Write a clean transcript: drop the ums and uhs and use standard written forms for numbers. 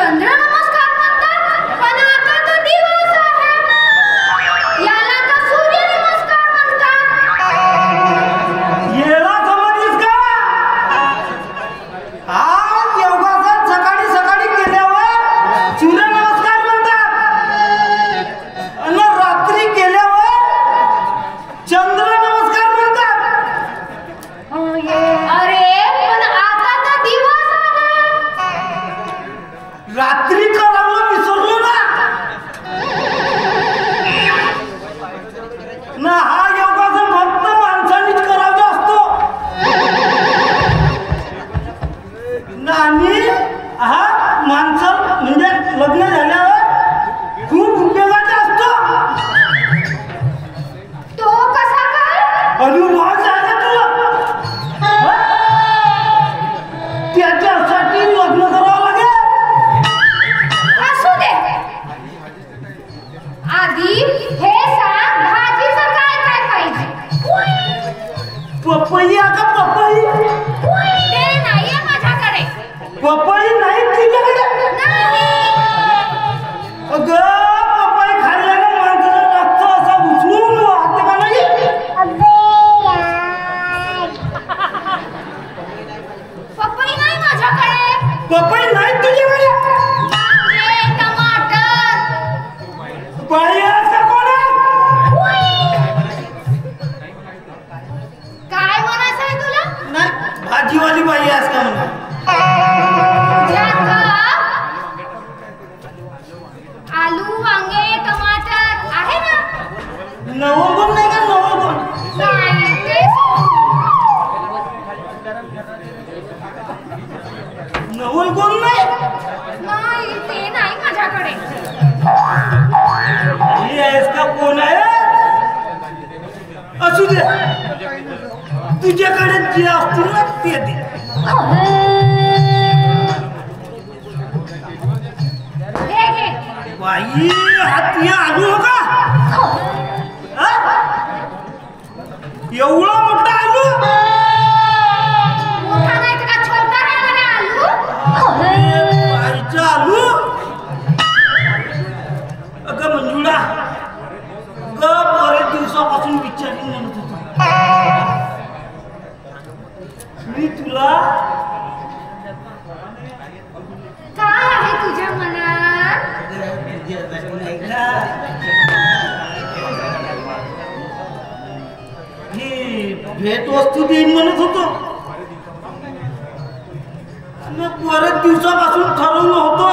चंद्र नमस्कार म्हणतात, पण आता तो दिवस आहे. याला तर सूर्य नमस्कार म्हणतात. येला समजलीस का? आज योगासन सकाळी सकाळी केल्यावर सूर्य नमस्कार म्हणतात आणि रात्री केल्यावर चंद्र नमस्कार म्हणतात. अरे पण आता तर दिवस आहे. रात्री करावं विसरलो ना. ना हा योगासन फक्त माणसानेच करायचा असतो ना. आणि हा माणसं म्हणजे लग्न झाल्यावर खूप उपयोगाचा असतो. तो कसा काय? अनुभव झाला तुला. त्याच्यासाठी लग्न करावं लागेल. असू दे. आधी हे सांग, भाजीचं काय काय पाहिजे? पपई का पपई? ते नाहीये माझ्याकडे. पपई नाही तुझ्याकडे? नाही. अगं पपई खाल्ल्याने माणसाचं रक्त असं उचलून वाहते का नाही? पपई नाही माझ्याकडे. पपई नाही तुझ्याकडे? वांगे, टमाटर. बाई आहेस का कोण आहे? काय म्हणायचंय तुला? नाही भाजीवाली बाई आहेस का म्हणा. ज्यात आलू, वांगे, टमाटर आहे ना? नवलगुण नाही का? नवलगुण नाही ते नवलगुण नाही. नाही, ते नाही माझ्याकडे. ही आहेस का कोण आहे? असू दे, तुझ्याकडे जे असतील ना ते दे. घे घे. बाई हाती आलू हो का? हा? एवढा मोठा आलू? मोठा नाही तर का छोटा राहिला रे आलू? बाईचा आलू? अगं मंजुळा, बरेच दिवसापासून विचारली म्हणत होतो मी तुला. काय आहे तुझ्या मनात? ही भेट वस्तू देईन म्हणत होतो आणि बरेच दिवसापासून ठरवलं होतं